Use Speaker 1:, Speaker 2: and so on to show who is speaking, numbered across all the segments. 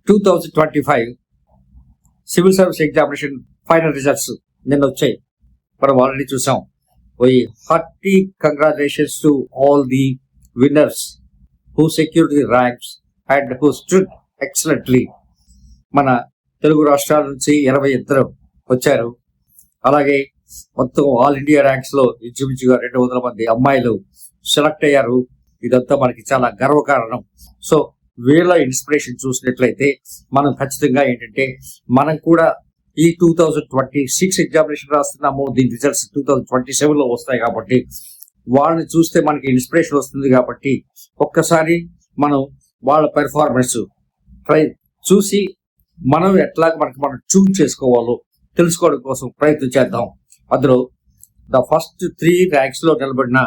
Speaker 1: 2025 civil service examination final results నిన్న వచ్చాయి. మనం ఆల్రెడీ చూసాం. Why hearty congratulations to all the winners who secured the ranks and who stood excellently. మన తెలుగు రాష్ట్రాల నుంచి 22 వచ్చారు. అలాగే మొత్తం ఆల్ ఇండియా ర్యాంక్స్ లో ఇంచుమించుగా 200 మంది అమ్మాయిలు సెలెక్ట్ అయ్యారు. ఇదంతా మనకి చాలా గర్వకారణం. సో వీళ్ళ ఇన్స్పిరేషన్ చూసినట్లయితే మనం ఖచ్చితంగా ఏంటంటే మనం కూడా ఈ 2026 ఎగ్జామినేషన్ రాస్తున్నాము. దీని రిజల్ట్స్ 2027 లో వస్తాయి కాబట్టి వాళ్ళని చూస్తే మనకి ఇన్స్పిరేషన్ వస్తుంది. కాబట్టి ఒక్కసారి మనం వాళ్ళ పెర్ఫార్మెన్స్ చూసి మనం ఎట్లాగ మనం చూజ్ చేసుకోవాలో తెలుసుకోవడం కోసం ప్రయత్నం చేద్దాం. అందులో ద ఫస్ట్ 3 ర్యాంక్స్ లో నిలబడిన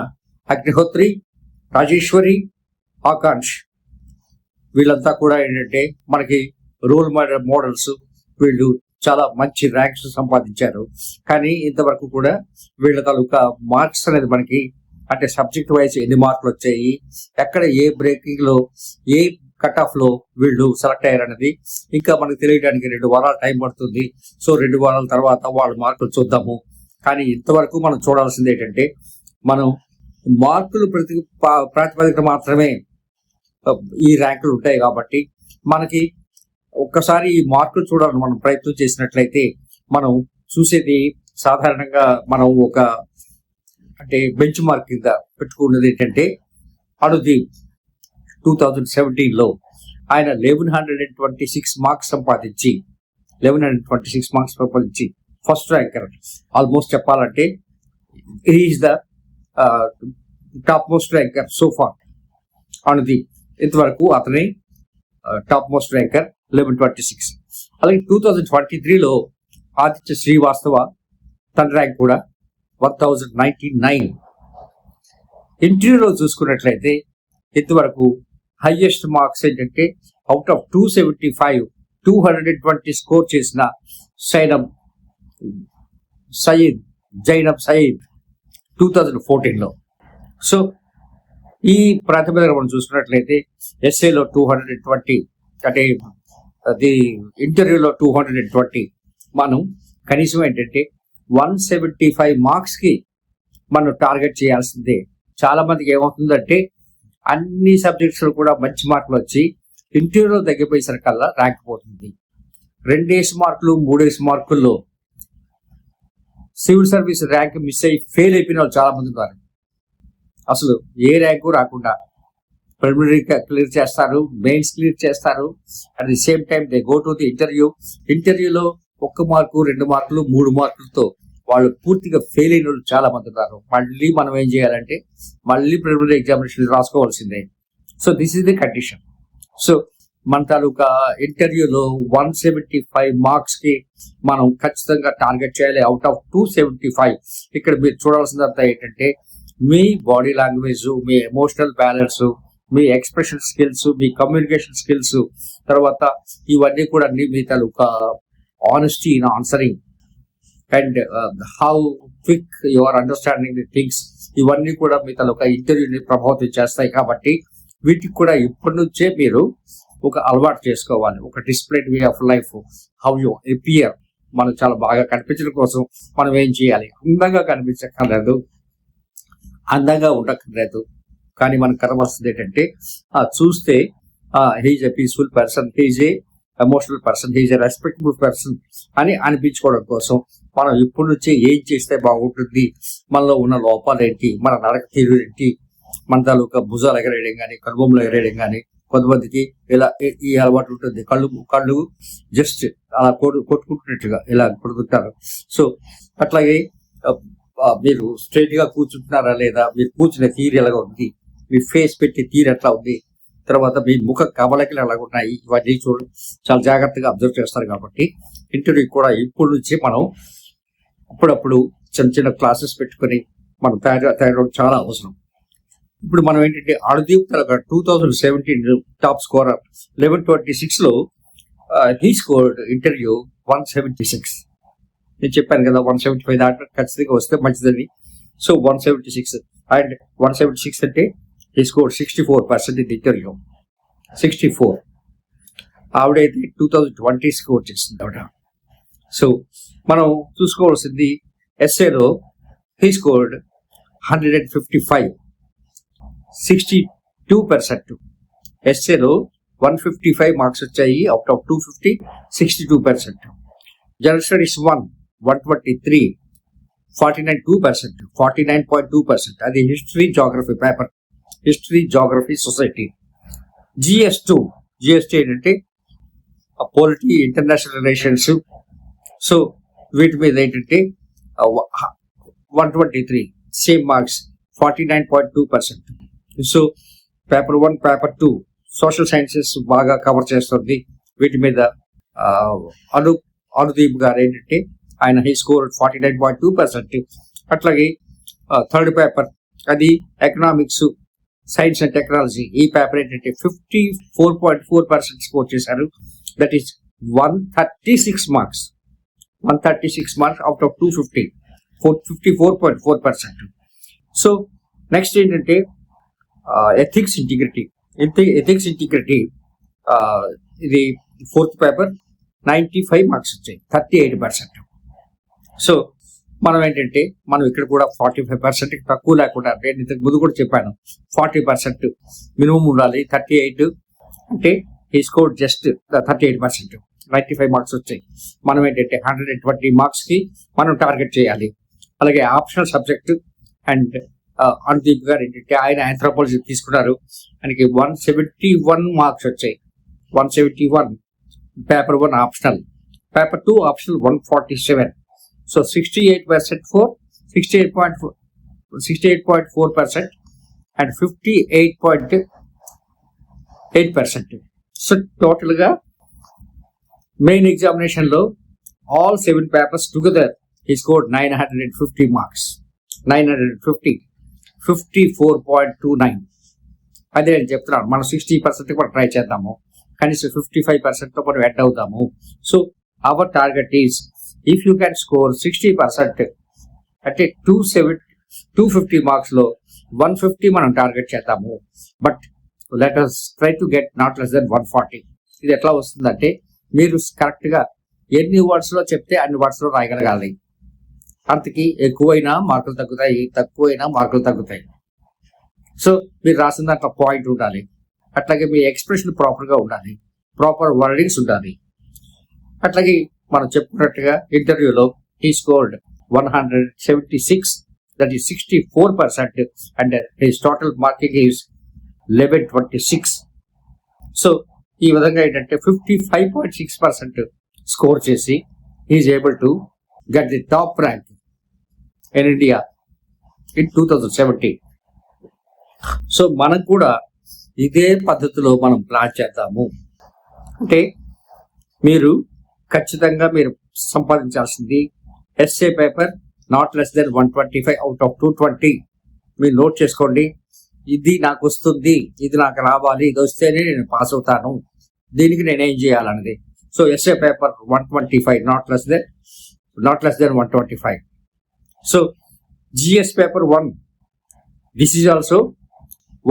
Speaker 1: అగ్నిహోత్రి, రాజేశ్వరి, ఆకాంక్ష్ వీళ్ళంతా కూడా ఏంటంటే మనకి రోల్ మోడల్స్. వీళ్ళు చాలా మంచి ర్యాంక్స్ సంపాదించారు. కానీ ఇంతవరకు కూడా వీళ్ళ తాలూకా మార్క్స్ అనేది మనకి అంటే సబ్జెక్ట్ వైజ్ ఎన్ని మార్కులు వచ్చాయి, ఎక్కడ ఏ బ్రేకింగ్ లో ఏ కట్ ఆఫ్ లో వీళ్ళు సెలెక్ట్ అయ్యారనేది ఇంకా మనకు తెలియడానికి 2 వారాలు టైం పడుతుంది. సో 2 వారాల తర్వాత వాళ్ళ మార్కులు చూద్దాము. కానీ ఇంతవరకు మనం చూడాల్సింది ఏంటంటే మనం మార్కులు ప్రాతిపదిక మాత్రమే ఈ ర్యాంకులు ఉంటాయి. కాబట్టి మనకి ఒక్కసారి ఈ మార్కులు చూడాలని మనం ప్రయత్నం చేసినట్లయితే మనం చూసేది సాధారణంగా మనం ఒక అంటే బెంచ్ మార్క్ కింద పెట్టుకున్నది ఏంటంటే అనుదీప్ 2017 లో ఆయన 1126 మార్క్స్ సంపాదించి ఫస్ట్ ర్యాంకర్. ఆల్మోస్ట్ చెప్పాలంటే is the top most ranker so far. Anudeep ఇంతవరకు అతని టాప్ మోస్ట్ ర్యాంకర్ 1126. అలాగే 2023 లో ఆదిత్య శ్రీవాస్తవ తన ర్యాంక్ కూడా 1099. ఇంటర్వ్యూలో చూసుకున్నట్లయితే ఇంతవరకు హైయెస్ట్ మార్క్స్ ఏంటంటే అవుట్ ఆఫ్ 275 220 స్కోర్ చేసిన జైనబ్ సయీద్ 2014 లో. సో ఈ ప్రాతిపదికన మనం చూసుకున్నట్లయితే ఎస్ఏలో 220 అంటే అది ఇంటర్వ్యూలో 220. మనం కనీసం ఏంటంటే 175 మార్క్స్ కి మనం టార్గెట్ చేయాల్సిందే. చాలా మందికి ఏమవుతుందంటే అన్ని సబ్జెక్ట్స్ లో కూడా మంచి మార్కులు వచ్చి ఇంటర్వ్యూలో తగ్గిపోయేసరికల్లా ర్యాంక్ పోతుంది. 2 మార్కులు 3 మార్కుల్లో సివిల్ సర్వీస్ ర్యాంక్ మిస్ అయ్యి ఫెయిల్ అయిపోయిన వాళ్ళు చాలా మంది ఉన్నారు. అసలు ఏ ర్యాంకు రాకుండా ప్రిలిమినరీ క్లియర్ చేస్తారు, మెయిన్స్ క్లియర్ చేస్తారు. At the same time they go to the ఇంటర్వ్యూలో 1 మార్కు 2 మార్కులు 3 మార్కులతో వాళ్ళు పూర్తిగా ఫెయిల్ అయిన వాళ్ళు చాలా మంది ఉన్నారు. మళ్ళీ మనం ఏం చేయాలంటే మళ్ళీ ప్రిలిమినరీ ఎగ్జామినేషన్ రాసుకోవాల్సిందే. So this is the condition. So మన తాలూకా ఇంటర్వ్యూలో 175 మార్క్స్ కి మనం ఖచ్చితంగా టార్గెట్ చేయాలి అవుట్ ఆఫ్ 275. ఇక్కడ మీరు చూడాల్సిందంతా ఏంటంటే మీ బాడీ లాంగ్వేజ్, మీ ఎమోషనల్ బ్యాలెన్స్, మీ ఎక్స్ప్రెషన్ స్కిల్స్, మీ కమ్యూనికేషన్ స్కిల్స్, తర్వాత ఇవన్నీ కూడా మీ తాలూకా honesty in answering and how quick you are understanding the things, ఇవన్నీ కూడా మీ తాలూకా ఇంటర్వ్యూని ప్రభావితం చేస్తాయి. కాబట్టి వీటికి కూడా ఇప్పటి నుంచే మీరు ఒక అలవాటు చేసుకోవాలి. ఒక discipline way of life, how you appear. మనం చాలా బాగా కనిపించడం కోసం మనం ఏం చేయాలి? అందంగా కనిపించక్కర్లేదు, అందంగా ఉండక్కర్లేదు. కానీ మనకు కనబడుతుంది ఏంటంటే చూస్తే he's a peaceful person, he's a emotional person, he's a respectable person అని అనిపించుకోవడం కోసం మనం ఇప్పటి నుంచే ఏం చేస్తే బాగుంటుంది, మనలో ఉన్న లోపాలు ఏంటి, మన నడక తీరు ఏంటి, మన తాలూకా భుజాలు ఎగరేయడం కానీ కనుబొమ్మలు ఎగరేయడం కానీ. కొంతమందికి ఇలా ఈ అలవాటు ఉంటుంది, కళ్ళు జస్ట్ అలా కొట్టుకుంటున్నట్టుగా ఇలా కొడుకుంటారు. సో అట్లాగే మీరు స్ట్రైట్ గా కూర్చుంటున్నారా లేదా, మీరు కూర్చునే తీరు ఎలాగా ఉంది, మీ ఫేస్ పెట్టి తీరు ఎట్లా ఉంది, తర్వాత మీ ముఖ కవళికలు ఎలాగ ఉన్నాయి, ఇవన్నీ చాలా జాగ్రత్తగా అబ్జర్వ్ చేస్తారు. కాబట్టి ఇంటర్వ్యూ కూడా ఇప్పుడు నుంచి మనం అప్పుడప్పుడు చిన్న క్లాసెస్ పెట్టుకుని మనం తయారవడం చాలా అవసరం. ఇప్పుడు మనం ఏంటంటే అనుదీప్ 2017 టాప్ స్కోరర్ 1126 లో హీ స్కోర్డ్ ఇంటర్వ్యూ 176. నేను చెప్పాను కదా 175 దాకా ఖచ్చితంగా వస్తే మంచిదని. సో 176 అండ్ 176 అంటే he scored 64% in the interview. 64. ఆవిడైతే 2020 స్కోర్ చేసింది ఆవిడ. సో మనం చూసుకోవాల్సింది ఎస్ఏలో హీ స్కోర్డ్ 155, 62%. ఎస్ఏలో 155 మార్క్స్ వచ్చాయి అవుట్ ఆఫ్ 250, 62%. General studies 123, 49.2%. అది history geography paper, history geography society. GS two ఏంటంటే పాలిటీ, ఇంటర్నేషనల్ రిలేషన్స్. సో వీటి మీద ఏంటంటే 123 same marks, 49.2%. So paper 1, paper 2 social sciences బాగా కవర్ చేస్తుంది. వీటి మీద అనుదీప్ గారు ఏంటంటే ఆయన హీ స్కోర్ 49.2%. అట్లాగే థర్డ్ పేపర్ అది ఎకనామిక్స్, సైన్స్ అండ్ టెక్నాలజీ. ఈ పేపర్ ఏంటంటే 54.4% స్కోర్ చేశారు. That is 136 marks, 136 marks out of 250, 54.4%. So next ఏంటంటే ఎథిక్స్ ఇంటిగ్రిటీ. ఇది ఫోర్త్ పేపర్, 95 మార్క్స్ వచ్చాయి, 38%. సో మనం ఏంటంటే మనం ఇక్కడ కూడా 45% తక్కువ లేకుండా, నేను ఇంతకు ముందు కూడా చెప్పాను 40% మినిమం ఉండాలి. 38 అంటే ఈ స్కోర్ జస్ట్ 38%, 95 మార్క్స్ వచ్చాయి. మనం ఏంటంటే 120 మార్క్స్ కి మనం టార్గెట్ చేయాలి. అలాగే ఆప్షనల్ సబ్జెక్ట్ అండ్ అనుదీప్ గారు ఏంటంటే ఆయన ఆంథ్రోపాలజీ తీసుకున్నారు. ఆయనకి 171 మార్క్స్ వచ్చాయి, 171. Paper 1 optional, paper 2 optional 147. So 68.4% and 58.8%. So total గా మెయిన్ ఎగ్జామినేషన్ లో all 7 papers together he scored 950 marks, 950, 54.29. అదే నేను చెప్తున్నాను, మనం 60% కూడా ట్రై చేద్దాము, కనీసం 55% తో మనం ఎడ్ అవుతాము. So our target is if you can score 60% అంటే 250 మార్క్స్ లో 150 మనం టార్గెట్ చేద్దాము. But let us try to get not less then 140. ఇది ఎట్లా వస్తుందంటే మీరు కరెక్ట్ గా ఎన్ని వర్డ్స్ లో చెప్తే అన్ని వర్డ్స్ లో రాయగలగాలి. అంతకి ఎక్కువైనా మార్కులు తగ్గుతాయి, తక్కువైనా మార్కులు తగ్గుతాయి. సో మీరు రాసిన దాంట్లో పాయింట్ ఉండాలి, అట్లాగే మీ ఎక్స్ప్రెషన్ ప్రాపర్ గా ఉండాలి, ప్రాపర్ వర్డింగ్స్ ఉండాలి. అట్లాగే మనం చెప్పుకున్నట్టుగా ఇంటర్వ్యూలో he scored 176, that is 64%, and his total marking is 1126. So ఈ విధంగా ఏంటంటే 55.6% స్కోర్ చేసి is able to get the top rank in India in 2017. So మనం కూడా ఇదే పద్ధతిలో మనం ప్లాన్ చేద్దాము. అంటే మీరు ఖచ్చితంగా మీరు సంపాదించాల్సింది SA paper not less than 125 out of 220. మీరు నోట్ చేసుకోండి, ఇది నాకు వస్తుంది, ఇది నాకు రావాలి, ఇది వస్తేనే నేను పాస్ అవుతాను, దీనికి నేనేం చేయాలన్నది. So essay paper 125, not less than 125. So GS paper 1, this is also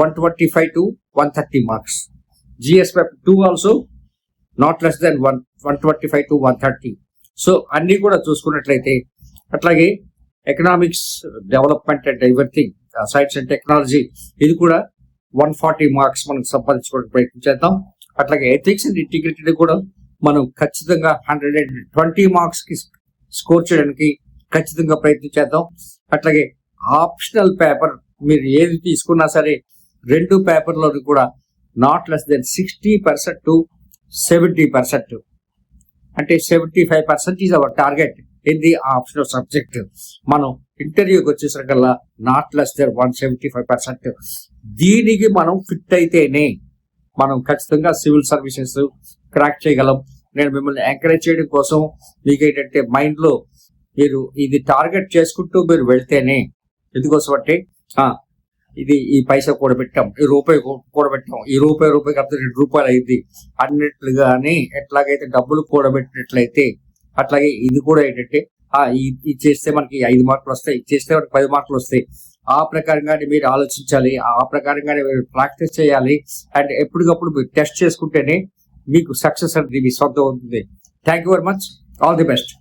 Speaker 1: 125 to 130 marks. GS paper 2 also not less than 125 to 130. So అన్ని కూడా చూసుకున్నట్లయితే, అట్లాగే economics, development and everything, science and technology, ఇది కూడా 140 మార్క్స్ మనం సంపాదించుకోవడానికి ప్రయత్నం చేద్దాం. అట్లాగే ఎథిక్స్ అండ్ ఇంటిగ్రిటీ కూడా మనం ఖచ్చితంగా 120 మార్క్స్ కి స్కోర్ చేయడానికి ఖచ్చితంగా ప్రయత్నం చేద్దాం. అట్లాగే ఆప్షనల్ పేపర్ మీరు ఏది తీసుకున్నా సరే 2 పేపర్లో కూడా నాట్ లెస్ దెన్ 60% to 70%, అంటే 75% is our target in the optional subject. మనం ఇంటర్వ్యూకి వచ్చేసరికల్లా నాట్ లెస్ దెన్ 175%. దీనికి మనం ఫిట్ అయితేనే మనం ఖచ్చితంగా సివిల్ సర్వీసెస్ క్రాక్ చేయగలం. నేను మిమ్మల్ని ఎంకరేజ్ చేయడం కోసం మీకు ఏంటంటే మైండ్ లో మీరు ఇది టార్గెట్ చేసుకుంటూ మీరు వెళ్తేనే, ఎందుకోసం అంటే ఇది ఈ పైసా కూడబెట్టాం, ఈ రూపాయి కూడబెట్టాం, ఈ రూపాయి కాకపోతే 2 రూపాయలు అయింది అన్నట్లుగానే ఎట్లాగైతే డబ్బులు కూడబెట్టినట్లయితే అట్లాగే ఇది కూడా ఏంటంటే ఇది చేస్తే మనకి 5 మార్కులు వస్తాయి, ఇది చేస్తే మనకి 10 మార్కులు వస్తాయి. ఆ ప్రకారంగానే మీరు ఆలోచించాలి, ఆ ప్రకారంగానే మీరు ప్రాక్టీస్ చేయాలి. అండ్ ఎప్పటికప్పుడు మీరు టెస్ట్ చేసుకుంటేనే మీకు సక్సెస్ అనేది మీ సొంతం అవుతుంది. Thank you very much. All the best.